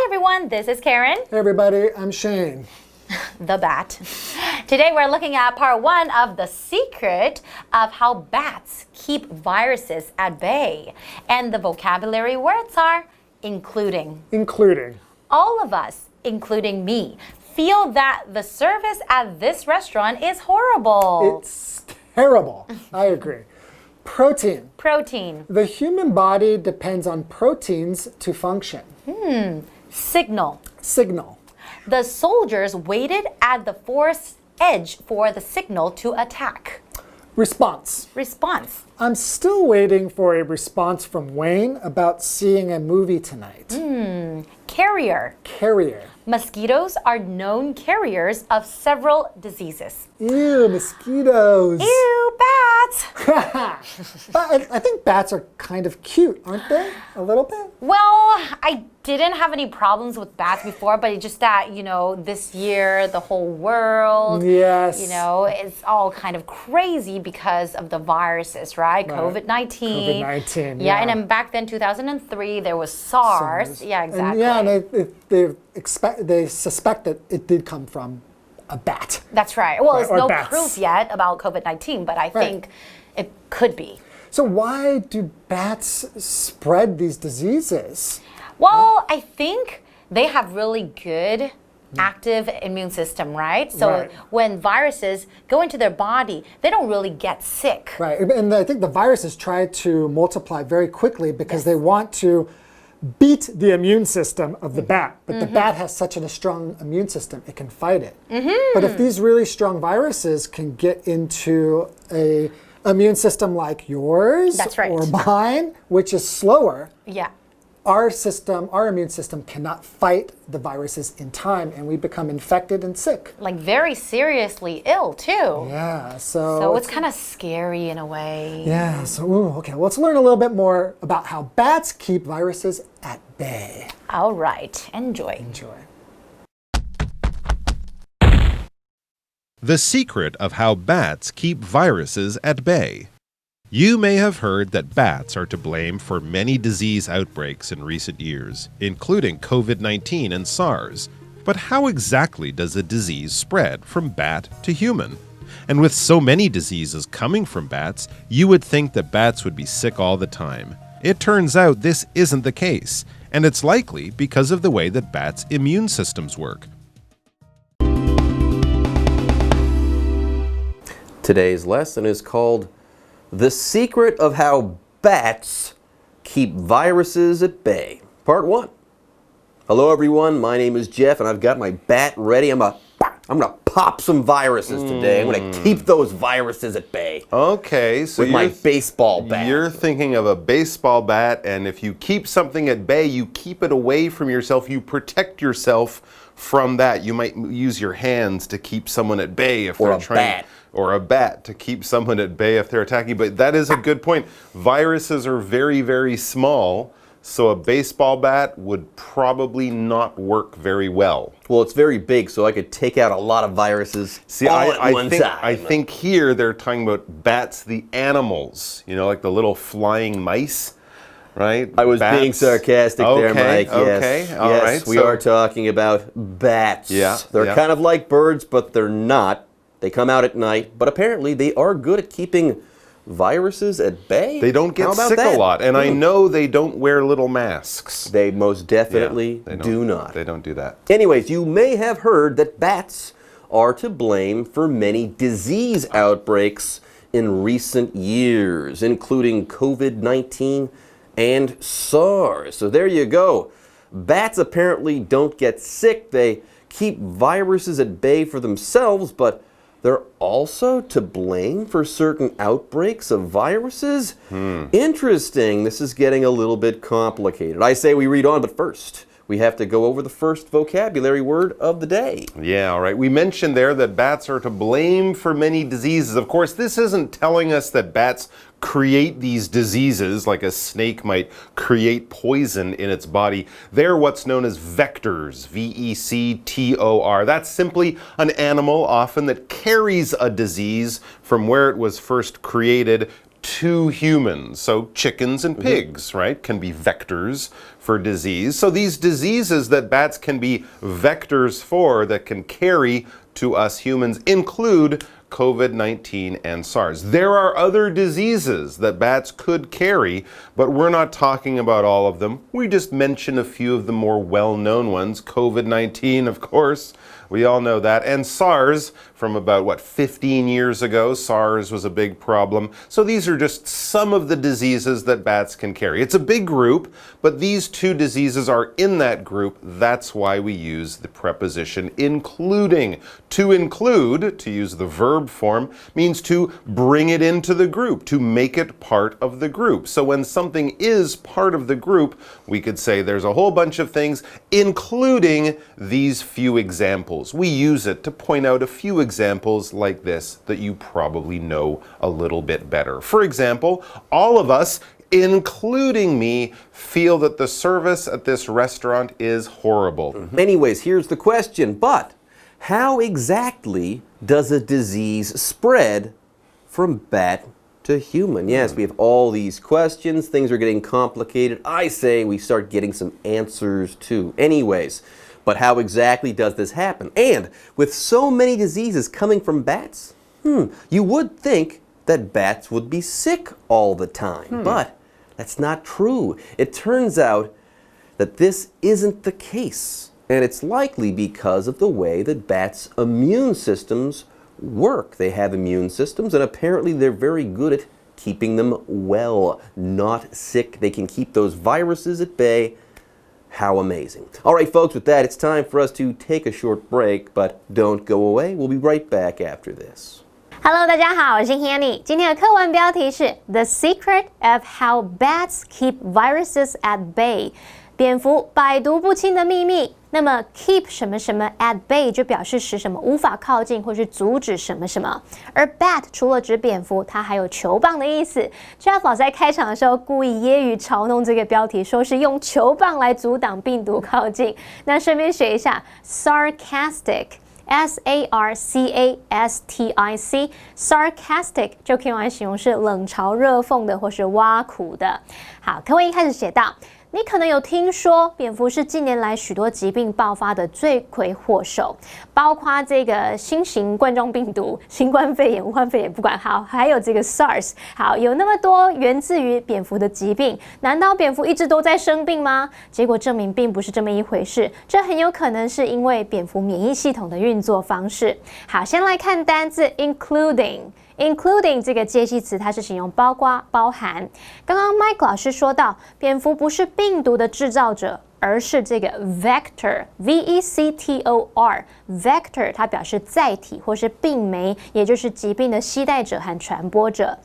everyone, this is Karen. Hey everybody, I'm Shane. The bat. Today we're looking at part 1 of the secret of how bats keep viruses at bay. And the vocabulary words are including. Including. All of us, including me, feel that the service at this restaurant is horrible. It's terrible. I agree. Protein. Protein. The human body depends on proteins to function. Signal. Signal. The soldiers waited at the forest edge for the signal to attack. Response. Response. I'm still waiting for a response from Wayne about seeing a movie tonight. Carrier. Carrier. Mosquitoes are known carriers of several diseases. Ew, mosquitoes. Ew, bats! But I think bats are kind of cute, aren't they? A little bit? Well, I didn't have any problems with bats before, but it's just that, this year, the whole world, Yes. it's all kind of crazy because of the viruses, right? COVID-19. COVID-19, Yeah, and then back then, 2003, there was SARS. Yeah, exactly. And they suspect that it did come from a bat. That's right. Well, there's no bats. proof yet about COVID-19, but I think it could be. So why do bats spread these diseases? Well, I think they have really good active immune system, right? So when viruses go into their body, they don't really get sick. Right, and I think the viruses try to multiply very quickly because they want to beat the immune system of the bat. But the bat has such a strong immune system, it can fight it. But if these really strong viruses can get into a immune system like yours or mine, which is slower, our immune system cannot fight the viruses in time, and we become infected and sick. Like very seriously ill too. Yeah, so it's kind of scary in a way. Yeah, okay, well, let's learn a little bit more about how bats keep viruses at bay. All right, enjoy. Enjoy. The secret of how bats keep viruses at bay. You may have heard that bats are to blame for many disease outbreaks in recent years, including COVID-19 and SARS. But how exactly does a disease spread from bat to human? And with so many diseases coming from bats, you would think that bats would be sick all the time. It turns out this isn't the case, and it's likely because of the way that bats' immune systems work. Today's lesson is called The Secret of How Bats Keep Viruses at Bay. Part 1. Hello everyone, my name is Jeff and I've got my bat ready. I'm gonna pop some viruses today. I'm gonna keep those viruses at bay. Okay, so with my baseball bat. You're thinking of a baseball bat, and if you keep something at bay, you keep it away from yourself. You protect yourself from that. You might use your hands to keep someone at bay if they're trying. Or a bat to keep someone at bay if they're attacking. But that is a good point. Viruses are very, very small, so a baseball bat would probably not work very well. Well, it's very big, so I could take out a lot of viruses all at one time. I think here they're talking about bats, the animals, like the little flying mice. Right? I was being sarcastic there, Mike. Yes, all right. We are talking about bats. They're kind of like birds, but they're not. They come out at night, but apparently they are good at keeping viruses at bay. They don't get sick a lot, and I know they don't wear little masks. They most definitely do not. They don't do that. Anyways, you may have heard that bats are to blame for many disease outbreaks in recent years, including COVID-19 and SARS. So there you go. Bats apparently don't get sick. They keep viruses at bay for themselves, but they're also to blame for certain outbreaks of viruses? Interesting. This is getting a little bit complicated. I say we read on, but first, we have to go over the first vocabulary word of the day. Yeah, all right. We mentioned there that bats are to blame for many diseases. Of course, this isn't telling us that bats create these diseases like a snake might create poison in its body. They're what's known as vectors, V-E-C-T-O-R. That's simply an animal often that carries a disease from where it was first created to humans. So chickens and pigs, right, can be vectors for disease. So these diseases that bats can be vectors for, that can carry to us humans, include COVID-19 and SARS. There are other diseases that bats could carry, but we're not talking about all of them. We just mention a few of the more well-known ones. COVID-19, of course, we all know that. And SARS, from about, 15 years ago, SARS was a big problem. So these are just some of the diseases that bats can carry. It's a big group, but these two diseases are in that group. That's why we use the preposition including. To include, to use the verb form, means to bring it into the group, to make it part of the group. So when something is part of the group, we could say there's a whole bunch of things, including these few examples. We use it to point out a few examples like this that you probably know a little bit better. For example, all of us, including me, feel that the service at this restaurant is horrible. Anyways, here's the question, but how exactly does a disease spread from bat to human? Yes, we have all these questions. Things are getting complicated. I say we start getting some answers too. Anyways, but how exactly does this happen? And with so many diseases coming from bats, you would think that bats would be sick all the time. But that's not true. It turns out that this isn't the case. And it's likely because of the way that bats' immune systems work. They have immune systems, and apparently they're very good at keeping them well, not sick. They can keep those viruses at bay. How amazing. All right, folks, with that, it's time for us to take a short break, but don't go away. We'll be right back after this. Hello， 大家好，我是 Hanny。今天的课文标题是 The Secret of How Bats Keep Viruses at Bay。蝙蝠百毒不侵的秘密。那么 keep 什么什么 at bay 就表示使什么无法靠近或是阻止什么什么。而 bat 除了指蝙蝠，它还有球棒的意思。Jeff 老师在开场的时候故意揶揄嘲弄这个标题，说是用球棒来阻挡病毒靠近。那顺便学一下 sarcastic。sarcastic sarcastic 就可以用来形容是冷嘲热讽的或是挖苦的。好，课文一开始写到，你可能有听说，蝙蝠是近年来许多疾病爆发的罪魁祸首，包括这个新型冠状病毒、新冠肺炎、武汉肺炎，不管好，还有这个 SARS。好，有那么多源自于蝙蝠的疾病，难道蝙蝠一直都在生病吗？结果证明并不是这么一回事，这很有可能是因为蝙蝠免疫系统的运作方式。好，先来看单字 including。including 这个介系词，它是形容包括、包含。刚刚 Mike 老师说到，蝙蝠不是病毒的制造者，而是这个 vector vector vector 它表示载体或是病媒，也就是疾病的携带者和传播者。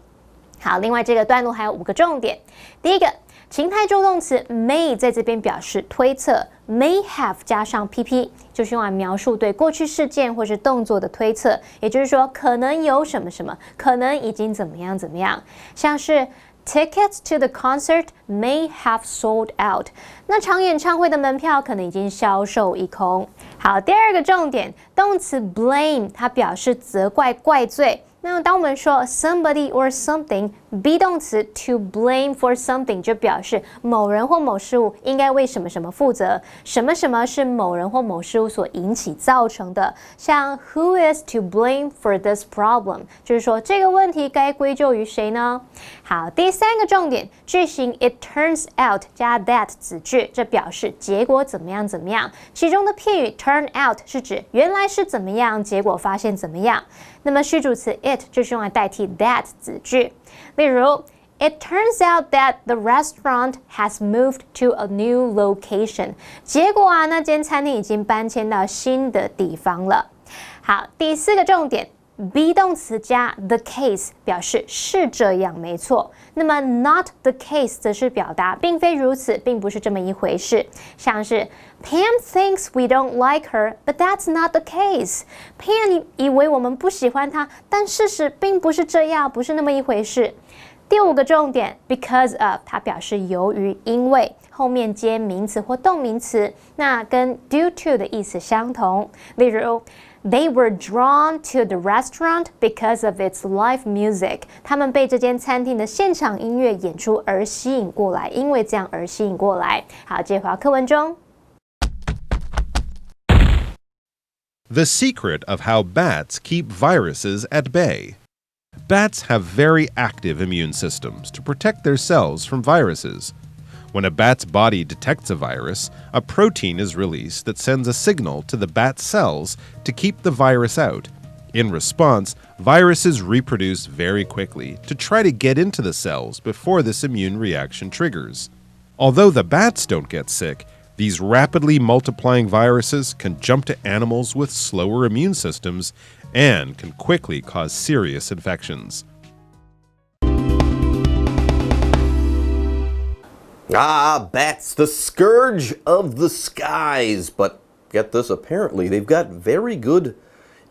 好，另外这个段落还有5个重点。第一个，情态助动词 may 在这边表示推测 ，may have 加上 pp 就是用来描述对过去事件或是动作的推测，也就是说可能有什么什么，可能已经怎么样怎么样，像是 Tickets to the concert may have sold out。那场演唱会的门票可能已经销售一空。好，第二个重点，动词 blame 它表示责怪、怪罪。那当我们说 somebody or something be 动词 to blame for something 就表示某人或某事物应该为什么什么负责，什么什么是某人或某事物所引起造成的，像 who is to blame for this problem 就是说这个问题该归咎于谁呢？好，第3个重点，句型 it turns out 加 that 子句，这表示结果怎么样怎么样，其中的片语 turn out 是指原来是怎么样，结果发现怎么样。那么虚主词 it 就是用来代替 that 子句，例如 It turns out that the restaurant has moved to a new location。结果啊，那间餐厅已经搬迁到新的地方了。好，第4个重点 ，be 动词加 the case 表示是这样，没错。那么 not the case 则是表达并非如此，并不是这么一回事。像是 Pam thinks we don't like her, but that's not the case. Pam 以为我们不喜欢她，但事实并不是这样，不是那么一回事。第5个重点 because of 它表示由于、因为，后面接名词或动名词，那跟 due to 的意思相同。例如 They were drawn to the restaurant because of its live music. 他们被这间餐厅的现场音乐演出而吸引过来，因为这样而吸引过来。好，这回到课文中。The secret of how bats keep viruses at bay. Bats have very active immune systems to protect their cells from viruses. When a bat's body detects a virus, a protein is released that sends a signal to the bat's cells to keep the virus out. In response, viruses reproduce very quickly to try to get into the cells before this immune reaction triggers. Although the bats don't get sick, these rapidly multiplying viruses can jump to animals with slower immune systems and can quickly cause serious infections. Bats, the scourge of the skies. But get this, apparently they've got very good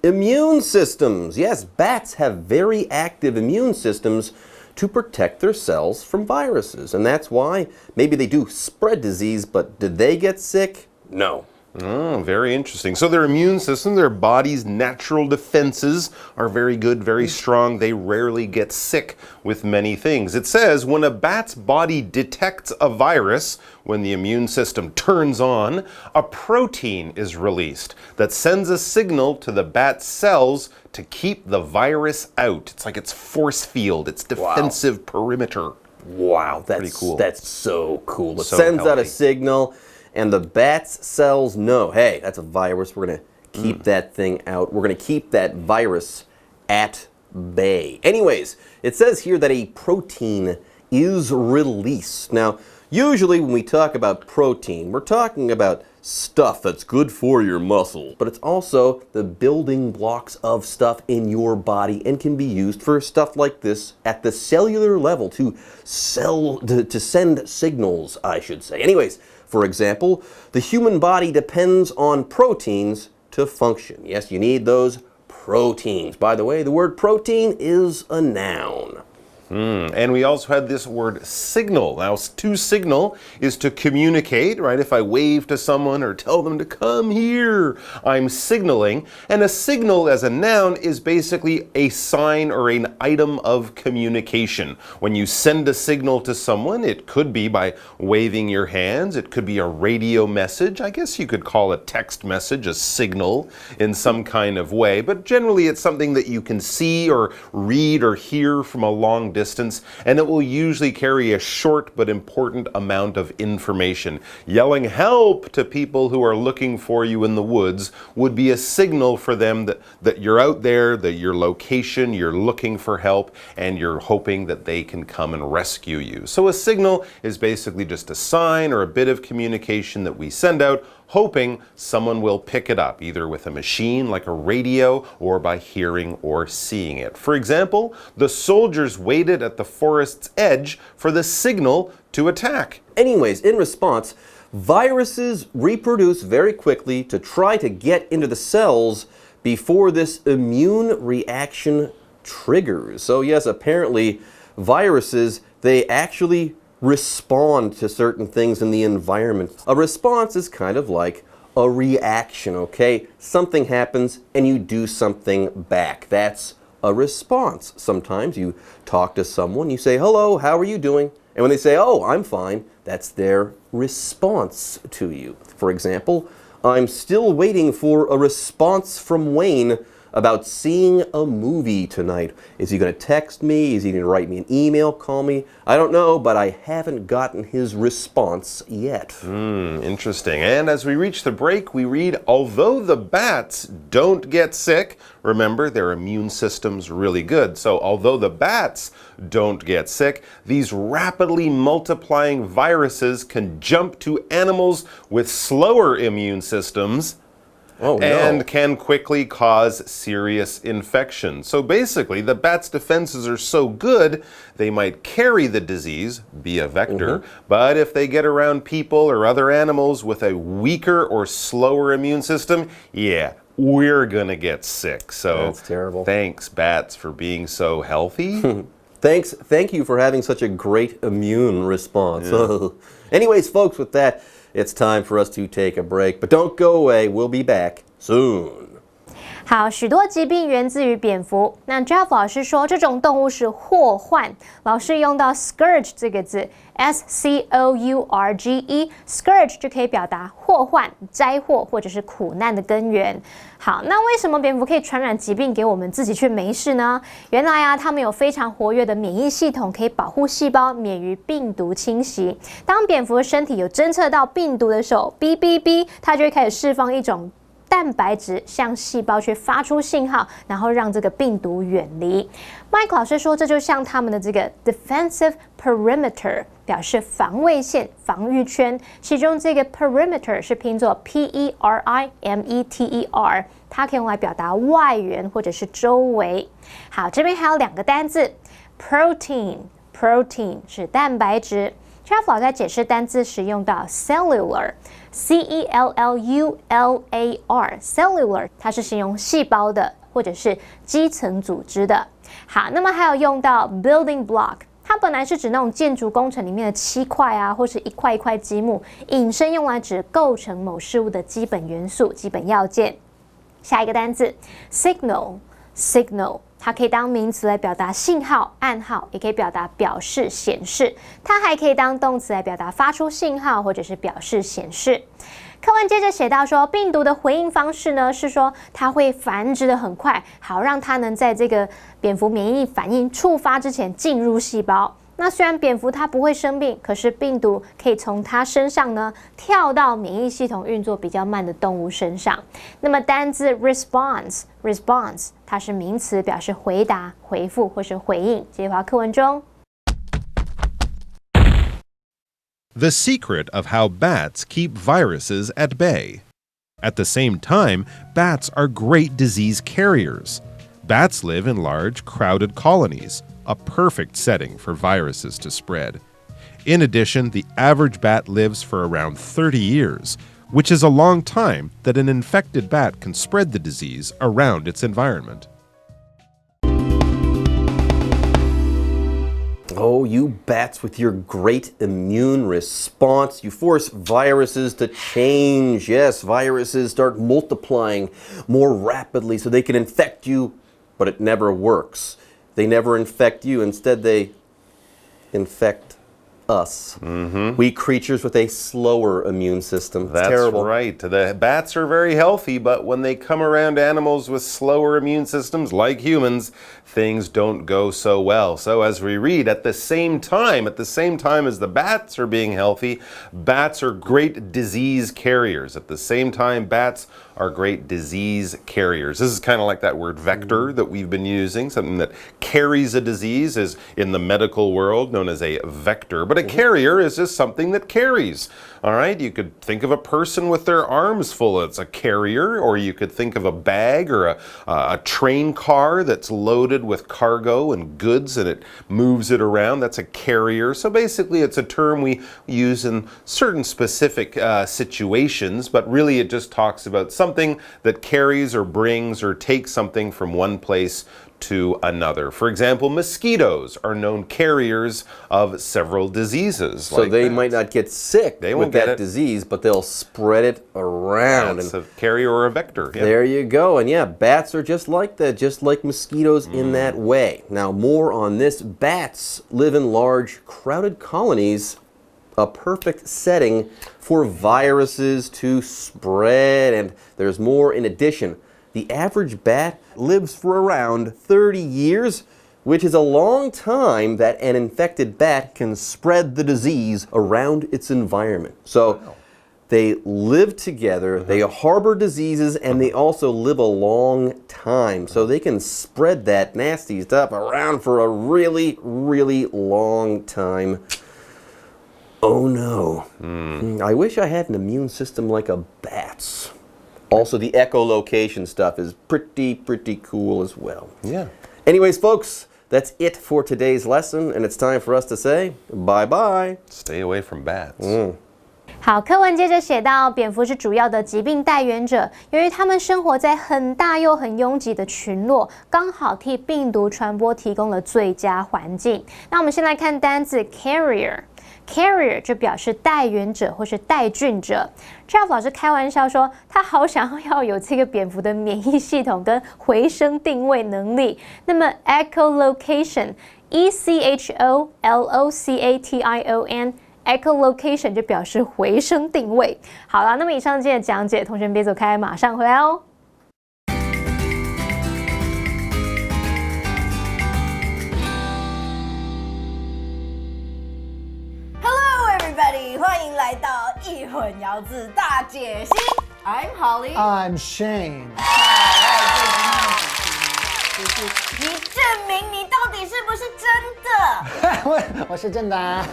immune systems. Yes, bats have very active immune systems to protect their cells from viruses. And that's why maybe they do spread disease, but did they get sick? No. Oh, very interesting. So their immune system, their body's natural defenses are very good, very strong. They rarely get sick with many things. It says when a bat's body detects a virus, when the immune system turns on, a protein is released that sends a signal to the bat's cells to keep the virus out. It's like its force field, its defensive perimeter. Wow, that's pretty cool. That's so cool. It So sends out a healthy. signal, and the bat's cells know, hey, that's a virus. We're going to keep that thing out. We're going to keep that virus at bay. Anyways, it says here that a protein is released. Now, usually when we talk about protein, we're talking about stuff that's good for your muscles, but it's also the building blocks of stuff in your body and can be used for stuff like this at the cellular level to send signals, I should say. Anyways, for example, the human body depends on proteins to function. Yes, you need those proteins. By the way, the word protein is a noun. And we also had this word signal. Now, to signal is to communicate, right? If I wave to someone or tell them to come here, I'm signaling. And a signal as a noun is basically a sign or an item of communication. When you send a signal to someone, it could be by waving your hands. It could be a radio message. I guess you could call a text message a signal in some kind of way. But generally, it's something that you can see or read or hear from a long distance, and it will usually carry a short but important amount of information. Yelling help to people who are looking for you in the woods would be a signal for them that you're out there, that your location, you're looking for help, and you're hoping that they can come and rescue you. So a signal is basically just a sign or a bit of communication that we send out, hoping someone will pick it up, either with a machine like a radio or by hearing or seeing it. For example, the soldiers waited at the forest's edge for the signal to attack. Anyways, in response, viruses reproduce very quickly to try to get into the cells before this immune reaction triggers. So yes, apparently viruses, they actually respond to certain things in the environment. A response is kind of like a reaction, okay? Something happens and you do something back. That's a response. Sometimes you talk to someone, you say, hello, how are you doing? And when they say, oh, I'm fine, that's their response to you. For example, I'm still waiting for a response from Wayne about seeing a movie tonight. Is he going to text me? Is he going to write me an email, call me? I don't know, but I haven't gotten his response yet. Interesting. And as we reach the break, we read, although the bats don't get sick, remember, their immune system's really good. So although the bats don't get sick, these rapidly multiplying viruses can jump to animals with slower immune systems. Oh, no. And can quickly cause serious infection. So basically, the bat's defenses are so good, they might carry the disease, be a vector, but if they get around people or other animals with a weaker or slower immune system, yeah, we're gonna get sick. So that's terrible. Thanks, bats, for being so healthy. Thank you for having such a great immune response. Yeah. Anyways, folks, with that, it's time for us to take a break. But don't go away. We'll be back soon. 好，许多疾病源自于蝙蝠。那 Jeff 老师说，这种动物是祸患。老师用到 scourge 这个字 ，S-C-O-U-R-G-E，scourge 就可以表达祸患、灾祸或者是苦难的根源。好，那为什么蝙蝠可以传染疾病给我们，自己却没事呢？原来啊，它们有非常活跃的免疫系统，可以保护细胞免于病毒侵袭。当蝙蝠的身体有侦测到病毒的时候，哔哔哔，它就会开始释放一种蛋白质向细胞去发出信号，然后让这个病毒远离。Mike 老师说，这就像他们的这个 defensive perimeter， 表示防卫线、防御圈。其中这个 perimeter 是拼作 P-E-R-I-M-E-T-E-R， 它可以用来表达外缘或者是周围。好，这边还有2个单字 protein 是蛋白质。Jeff 老师在解释单字时用到 cellular，C-E-L-L-U-L-A-R，cellular 它是形容细胞的或者是基层组织的。好，那么还有用到 building block， 它本来是指那种建筑工程里面的漆块啊，或是一块一块积木，引申用来指构成某事物的基本元素、基本要件。下一个单字 signal， 它可以当名词来表达信号、暗号，也可以表达表示、显示。它还可以当动词来表达发出信号或者是表示显示。课文接着写到说，病毒的回应方式呢，是说它会繁殖的很快，好让它能在这个蝙蝠免疫反应触发之前进入细胞。那虽然蝙蝠它不会生病，可是病毒可以从它身上呢跳到免疫系统运作比较慢的动物身上。那么单字 response 它是名词，表示回答、回复或是回应。接着课文中。The secret of how bats keep viruses at bay. At the same time, bats are great disease carriers. Bats live in large, crowded colonies, a perfect setting for viruses to spread. In addition, the average bat lives for around 30 years, which is a long time that an infected bat can spread the disease around its environment. Oh, you bats with your great immune response. You force viruses to change. Yes, viruses start multiplying more rapidly so they can infect you, but it never works. They never infect you. Instead, they infect us. We creatures with a slower immune system. It's terrible. That's right. The bats are very healthy, but when they come around animals with slower immune systems like humans, things don't go so well. So as we read, at the same time as the bats are being healthy, bats are great disease carriers. At the same time, bats are great disease carriers. This is kind of like that word vector that we've been using. Something that carries a disease is in the medical world known as a vector. But a carrier is just something that carries. All right, you could think of a person with their arms full. It's a carrier. Or you could think of a bag or a train car that's loaded with cargo and goods and it moves it around. That's a carrier. So basically it's a term we use in certain specific situations, but really it just talks about something that carries or brings or takes something from one place to another. For example, mosquitoes are known carriers of several diseases. So they might not get sick with that disease, but they'll spread it around. It's a carrier or a vector. Yeah. There you go. And yeah, bats are just like that, just like mosquitoes in that way. Now, more on this. Bats live in large, crowded colonies, a perfect setting for viruses to spread. And there's more in addition. The average bat lives for around 30 years, which is a long time that an infected bat can spread the disease around its environment. So they live together, they harbor diseases, and they also live a long time. So they can spread that nasty stuff around for a really, really long time. Oh no. I wish I had an immune system like a bat's. Also, the echolocation stuff is pretty cool as well. Yeah. Anyways, folks, that's it for today's lesson, and it's time for us to say bye-bye. Stay away from bats. 好，课文接着写到，蝙蝠是主要的疾病带源者，由于它们生活在很大又很拥挤的群落，刚好替病毒传播提供了最佳环境。那我们先来看单字 carrier。carrier 就表示带源者或是带菌者。Jeff 老师开玩笑说，他好想要有这个蝙蝠的免疫系统跟回声定位能力。那么 echolocation。echolocation，echolocation 就表示回声定位。好了，那么以上今天的讲解，同学们别走开，马上回来哦。Hello, everybody！ 欢迎来到一混淆字大解析。I'm Holly。I'm Shane。就是你证明你到底是不是真的？我是真的啊。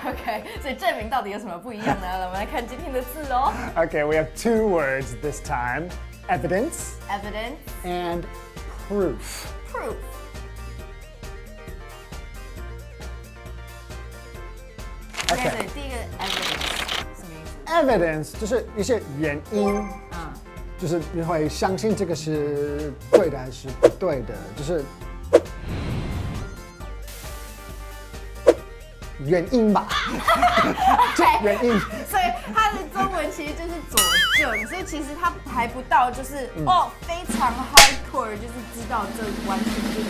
OK， 所以证明到底有什么不一样呢？我们来看今天的字哦。Okay, we have two words this time: evidence Evidence and proof. proof。OK， 所以第一个 evidence 什么意思？ Evidence 就是一些原因，就是你会相信这个是对的还是不对的，就是原因吧。原因。所以它的中文其实就是佐证，所以其实它还不到就是非常 hardcore， 就是知道这完全就是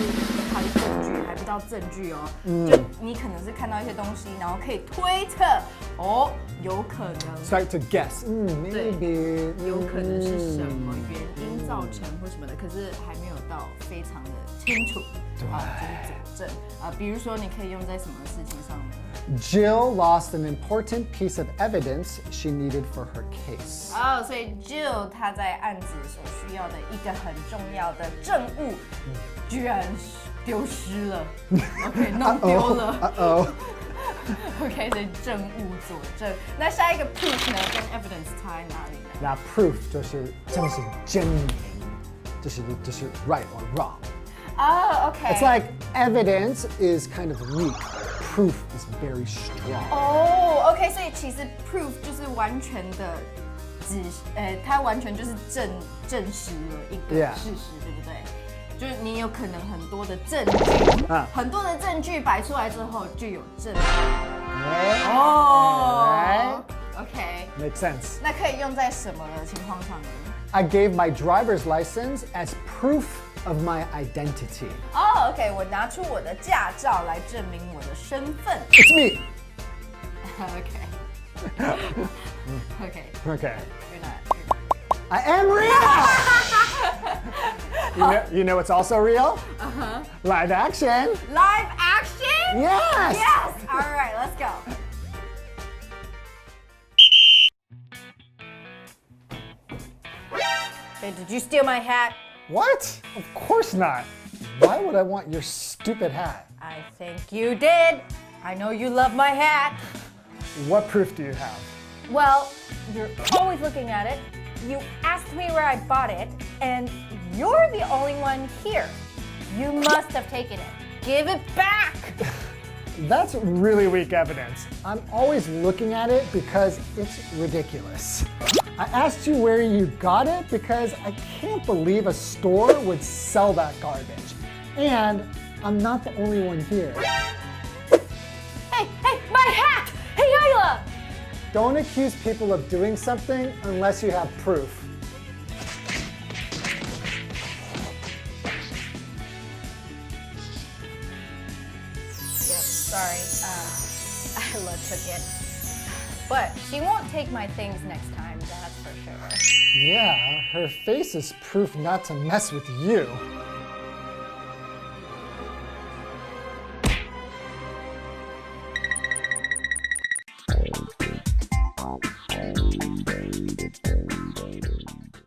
它的证据，还不到证据哦。就你可能是看到一些东西，然后可以推测有可能。Start to guess. Maybe. 有可能是什么原因造成或什么的，可是还没有到非常的清楚就是佐证比如说你可以用在什么事情上呢？ Jill lost an important piece of evidence she needed for her case. 所以 Jill 她在案子所需要的一个很重要的证物，居然丢失了。OK， 弄丢了。OK， 所以证物佐证。那下一个 proof 呢，跟 evidence 差在哪里呢？那 proof 就是真是证明，就是 right or wrong. OK. It's like evidence is kind of weak. Proof is very strong. OK， 所以其实 proof 就是完全的它完全就是证实了一个事实，对不对？就是你有可能很多的证据，很多的证据摆出来之后就有证据。OK， Makes sense. 那可以用在什么的情况上呢？ I gave my driver's license as proof of my identity. OK， 我拿出我的驾照来证明我的身份。It's me. OK. Okay. You're not. I am real. You know what's also real? Live action. Live action? Yes. Yes. All right, let's go. Hey, did you steal my hat? What? Of course not. Why would I want your stupid hat? I think you did. I know you love my hat. What proof do you have? Well, you're always looking at it. You asked me where I bought it, and you're the only one here. You must have taken it. Give it back. That's really weak evidence. I'm always looking at it because it's ridiculous. I asked you where you got it because I can't believe a store would sell that garbage. And I'm not the only one here. Hey, my hat! Hey, Ayla! Don't accuse people of doing something unless you have proof. Sorry, Ayla took it. But she won't take my things next time, that's for sure. Yeah, her face is proof not to mess with you.